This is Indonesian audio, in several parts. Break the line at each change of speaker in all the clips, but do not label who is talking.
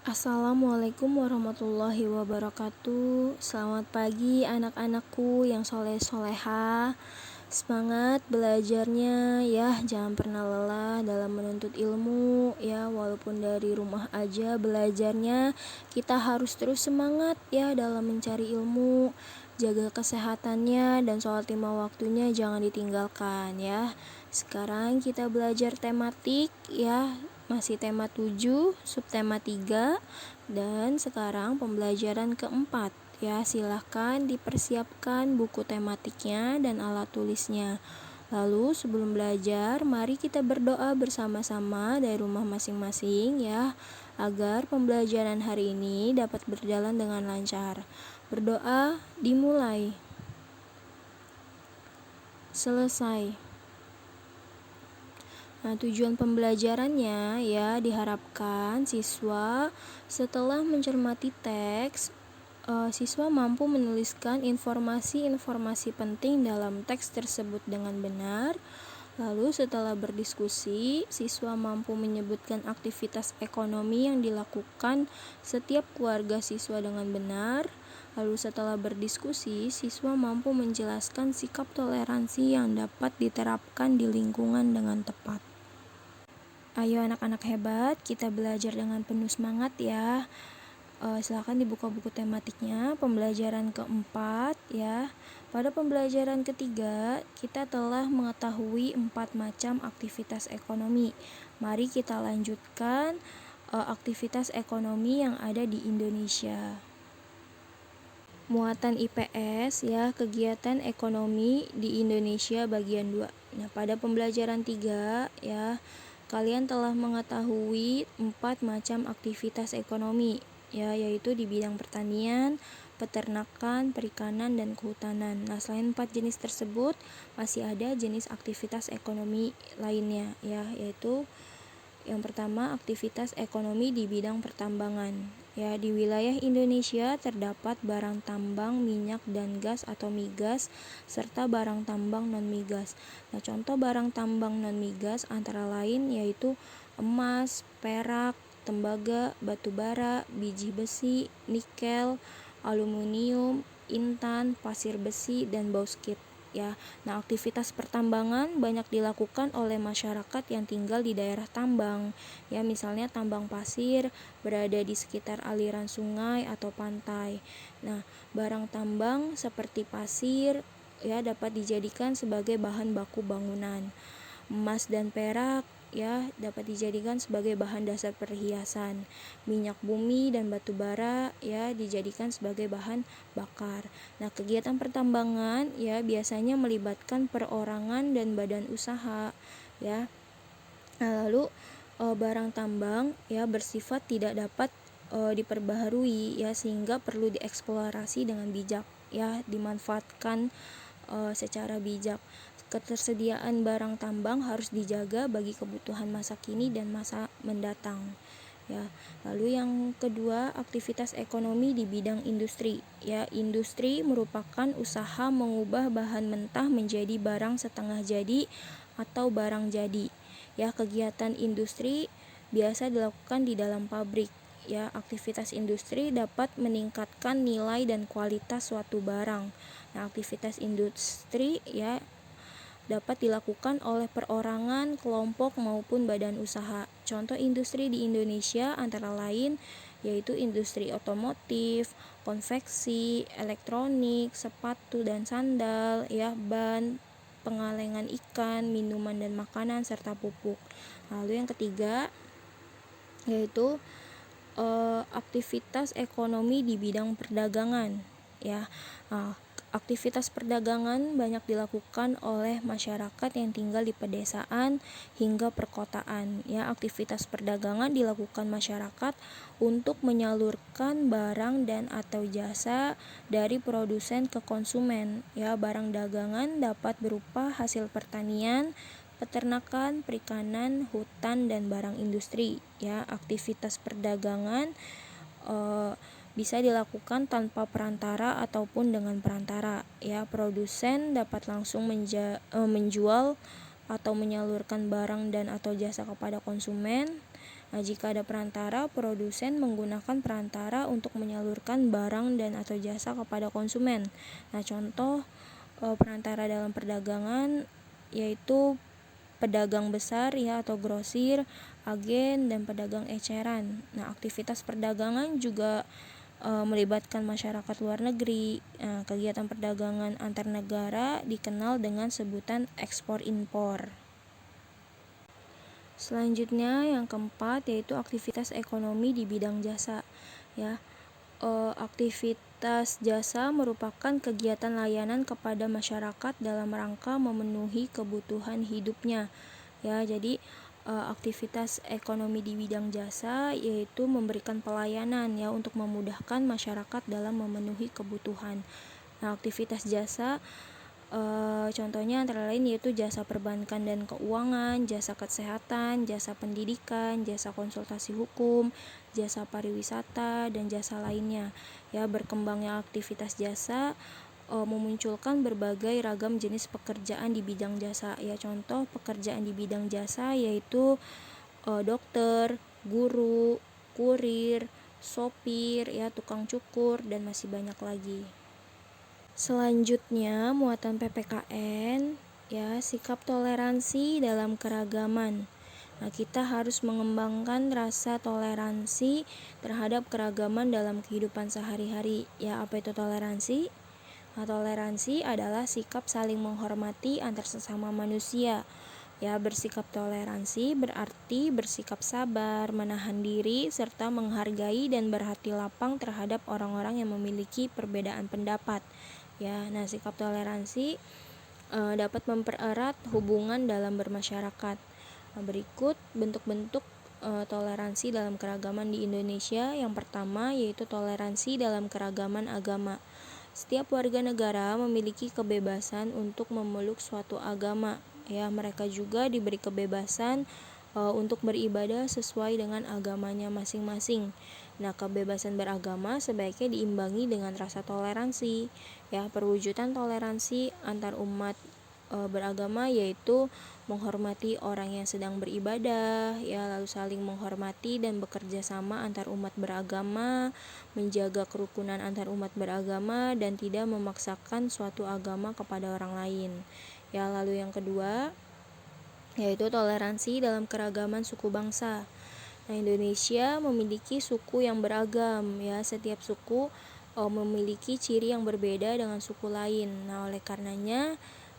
Assalamualaikum warahmatullahi wabarakatuh. Selamat pagi anak-anakku yang soleh-soleha. Semangat belajarnya ya, jangan pernah lelah dalam menuntut ilmu ya. Walaupun dari rumah aja belajarnya, kita harus terus semangat ya dalam mencari ilmu. Jaga kesehatannya dan sholat 5 waktunya jangan ditinggalkan ya. Sekarang kita belajar tematik ya. Masih tema 7, subtema 3, dan sekarang pembelajaran keempat. Ya, silahkan dipersiapkan buku tematiknya dan alat tulisnya. Lalu sebelum belajar, mari kita berdoa bersama-sama dari rumah masing-masing ya, agar pembelajaran hari ini dapat berjalan dengan lancar. Berdoa dimulai. Selesai. Nah, tujuan pembelajarannya ya diharapkan siswa setelah mencermati teks, siswa mampu menuliskan informasi-informasi penting dalam teks tersebut dengan benar. Lalu setelah berdiskusi, siswa mampu menyebutkan aktivitas ekonomi yang dilakukan setiap keluarga siswa dengan benar. Lalu setelah berdiskusi, siswa mampu menjelaskan sikap toleransi yang dapat diterapkan di lingkungan dengan tepat. Ayo anak-anak hebat, kita belajar dengan penuh semangat ya. Silakan dibuka buku tematiknya, pembelajaran keempat ya. Pada pembelajaran ketiga, kita telah mengetahui 4 macam aktivitas ekonomi. Mari kita lanjutkan aktivitas ekonomi yang ada di Indonesia. Muatan IPS ya, kegiatan ekonomi di Indonesia bagian 2. Nah, pada pembelajaran 3 ya, kalian telah mengetahui 4 macam aktivitas ekonomi ya, yaitu di bidang pertanian, peternakan, perikanan, dan kehutanan. Nah, selain 4 jenis tersebut, masih ada jenis aktivitas ekonomi lainnya ya, yaitu yang pertama, aktivitas ekonomi di bidang pertambangan. Ya, di wilayah Indonesia terdapat barang tambang minyak dan gas atau migas serta barang tambang non-migas. Nah, contoh barang tambang non-migas antara lain yaitu emas, perak, tembaga, batu bara, biji besi, nikel, aluminium, intan, pasir besi, dan bauksit. Ya, nah aktivitas pertambangan banyak dilakukan oleh masyarakat yang tinggal di daerah tambang. Ya, misalnya tambang pasir berada di sekitar aliran sungai atau pantai. Nah, barang tambang seperti pasir ya dapat dijadikan sebagai bahan baku bangunan. Emas dan perak ya dapat dijadikan sebagai bahan dasar perhiasan. Minyak bumi dan batu bara ya dijadikan sebagai bahan bakar. Nah, kegiatan pertambangan ya biasanya melibatkan perorangan dan badan usaha ya. Nah, lalu barang tambang ya bersifat tidak dapat diperbaharui ya, sehingga perlu dieksplorasi dengan bijak ya, dimanfaatkan secara bijak. Ketersediaan barang tambang harus dijaga bagi kebutuhan masa kini dan masa mendatang ya. Lalu yang kedua, aktivitas ekonomi di bidang industri ya. Industri merupakan usaha mengubah bahan mentah menjadi barang setengah jadi atau barang jadi ya. Kegiatan industri biasa dilakukan di dalam pabrik ya. Aktivitas industri dapat meningkatkan nilai dan kualitas suatu barang. Nah, aktivitas industri ya dapat dilakukan oleh perorangan, kelompok, maupun badan usaha. Contoh industri di Indonesia antara lain yaitu industri otomotif, konveksi, elektronik, sepatu dan sandal, ya, ban, pengalengan ikan, minuman dan makanan, serta pupuk. Lalu yang ketiga yaitu aktivitas ekonomi di bidang perdagangan ya. Aktivitas perdagangan banyak dilakukan oleh masyarakat yang tinggal di pedesaan hingga perkotaan ya. Aktivitas perdagangan dilakukan masyarakat untuk menyalurkan barang dan atau jasa dari produsen ke konsumen ya. Barang dagangan dapat berupa hasil pertanian, peternakan, perikanan, hutan, dan barang industri ya. Aktivitas perdagangan bisa dilakukan tanpa perantara ataupun dengan perantara ya. Produsen dapat langsung menjual atau menyalurkan barang dan atau jasa kepada konsumen. Nah, jika ada perantara, produsen menggunakan perantara untuk menyalurkan barang dan atau jasa kepada konsumen. Nah, contoh perantara dalam perdagangan yaitu pedagang besar ya atau grosir, agen, dan pedagang eceran. Nah, aktivitas perdagangan juga melibatkan masyarakat luar negeri. Kegiatan perdagangan antar negara dikenal dengan sebutan ekspor impor. Selanjutnya yang keempat yaitu aktivitas ekonomi di bidang jasa ya. Aktivitas jasa merupakan kegiatan layanan kepada masyarakat dalam rangka memenuhi kebutuhan hidupnya ya. Jadi aktivitas ekonomi di bidang jasa yaitu memberikan pelayanan ya untuk memudahkan masyarakat dalam memenuhi kebutuhan. Nah, aktivitas jasa contohnya antara lain yaitu jasa perbankan dan keuangan, jasa kesehatan, jasa pendidikan, jasa konsultasi hukum, jasa pariwisata, dan jasa lainnya. Ya, berkembangnya aktivitas jasa memunculkan berbagai ragam jenis pekerjaan di bidang jasa. Ya, contoh pekerjaan di bidang jasa yaitu dokter, guru, kurir, sopir, ya, tukang cukur, dan masih banyak lagi. Selanjutnya, muatan PPKN ya, sikap toleransi dalam keragaman. Nah, kita harus mengembangkan rasa toleransi terhadap keragaman dalam kehidupan sehari-hari. Ya, apa itu toleransi? Nah, toleransi adalah sikap saling menghormati antar sesama manusia. Ya, bersikap toleransi berarti bersikap sabar, menahan diri, serta menghargai dan berhati lapang terhadap orang-orang yang memiliki perbedaan pendapat. Ya, nah sikap toleransi dapat mempererat hubungan dalam bermasyarakat. Nah, berikut bentuk-bentuk toleransi dalam keragaman di Indonesia. Yang pertama yaitu toleransi dalam keragaman agama. Setiap warga negara memiliki kebebasan untuk memeluk suatu agama. Ya, mereka juga diberi kebebasan untuk beribadah sesuai dengan agamanya masing-masing. Nah, kebebasan beragama sebaiknya diimbangi dengan rasa toleransi. Ya, perwujudan toleransi antar umat beragama yaitu menghormati orang yang sedang beribadah, ya, lalu saling menghormati dan bekerja sama antar umat beragama, menjaga kerukunan antar umat beragama dan tidak memaksakan suatu agama kepada orang lain. Ya, lalu yang kedua yaitu toleransi dalam keragaman suku bangsa. Nah, Indonesia memiliki suku yang beragam ya. Setiap suku memiliki ciri yang berbeda dengan suku lain. Nah, oleh karenanya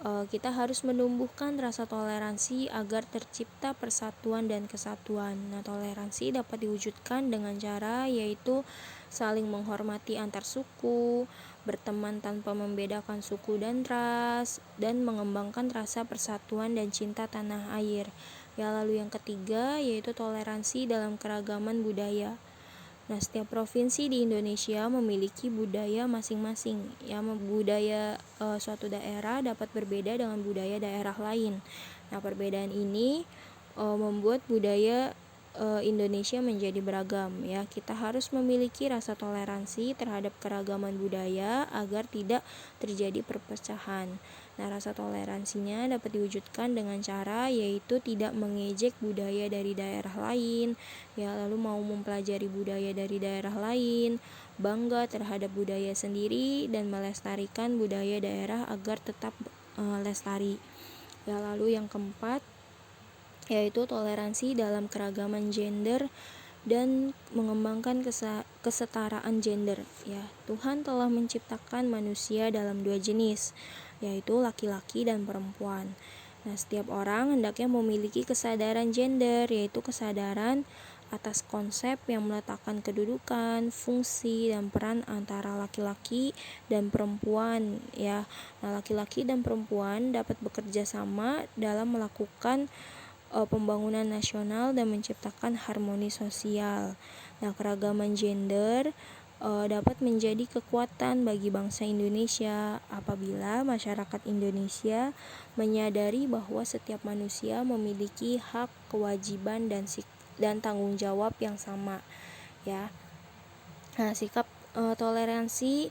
kita harus menumbuhkan rasa toleransi agar tercipta persatuan dan kesatuan. Nah, toleransi dapat diwujudkan dengan cara yaitu saling menghormati antar suku, berteman tanpa membedakan suku dan ras, dan mengembangkan rasa persatuan dan cinta tanah air. Ya, lalu yang ketiga yaitu toleransi dalam keragaman budaya. Nah, setiap provinsi di Indonesia memiliki budaya masing-masing. Ya, budaya suatu daerah dapat berbeda dengan budaya daerah lain. Nah, perbedaan ini membuat budaya Indonesia menjadi beragam. Ya, kita harus memiliki rasa toleransi terhadap keragaman budaya agar tidak terjadi perpecahan. Nah, rasa toleransinya dapat diwujudkan dengan cara yaitu tidak mengejek budaya dari daerah lain, ya, lalu mau mempelajari budaya dari daerah lain, bangga terhadap budaya sendiri dan melestarikan budaya daerah agar tetap lestari. Ya, lalu yang keempat yaitu toleransi dalam keragaman gender dan mengembangkan kesetaraan gender. Ya, Tuhan telah menciptakan manusia dalam dua jenis, yaitu laki-laki dan perempuan. Nah, setiap orang hendaknya memiliki kesadaran gender, yaitu kesadaran atas konsep yang meletakkan kedudukan, fungsi, dan peran antara laki-laki dan perempuan. Ya, nah, laki-laki dan perempuan dapat bekerja sama dalam melakukan pembangunan nasional dan menciptakan harmoni sosial. Nah, keragaman gender dapat menjadi kekuatan bagi bangsa Indonesia apabila masyarakat Indonesia menyadari bahwa setiap manusia memiliki hak, kewajiban dan tanggung jawab yang sama. Ya. Nah, sikap toleransi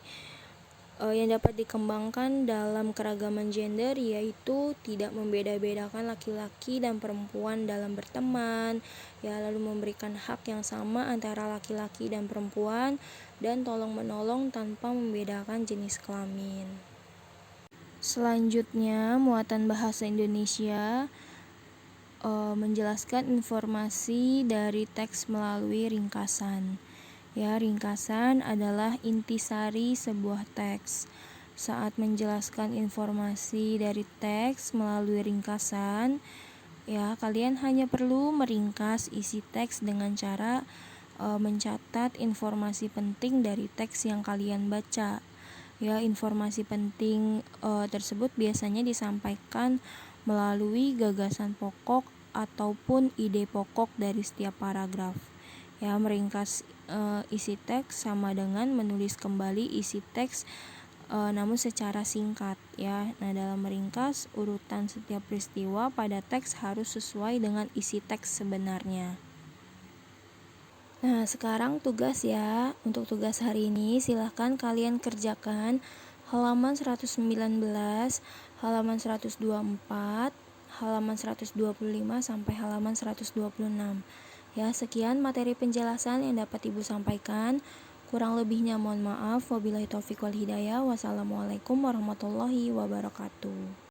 yang dapat dikembangkan dalam keragaman gender, yaitu tidak membeda-bedakan laki-laki dan perempuan dalam berteman, ya, lalu memberikan hak yang sama antara laki-laki dan perempuan, dan tolong-menolong tanpa membedakan jenis kelamin. Selanjutnya, muatan bahasa Indonesia menjelaskan informasi dari teks melalui ringkasan. Ya, ringkasan adalah intisari sebuah teks. Saat menjelaskan informasi dari teks melalui ringkasan, ya, kalian hanya perlu meringkas isi teks dengan cara mencatat informasi penting dari teks yang kalian baca. Ya, informasi penting tersebut biasanya disampaikan melalui gagasan pokok ataupun ide pokok dari setiap paragraf. Ya, meringkas isi teks sama dengan menulis kembali isi teks namun secara singkat, ya. Nah, dalam meringkas, urutan setiap peristiwa pada teks harus sesuai dengan isi teks sebenarnya. Nah, sekarang tugas ya. Untuk tugas hari ini silahkan kalian kerjakan halaman 119, halaman 124, halaman 125 sampai halaman 126. Ya, sekian materi penjelasan yang dapat Ibu sampaikan. Kurang lebihnya mohon maaf. Wabillahi taufiq wal hidayah. Wassalamualaikum warahmatullahi wabarakatuh.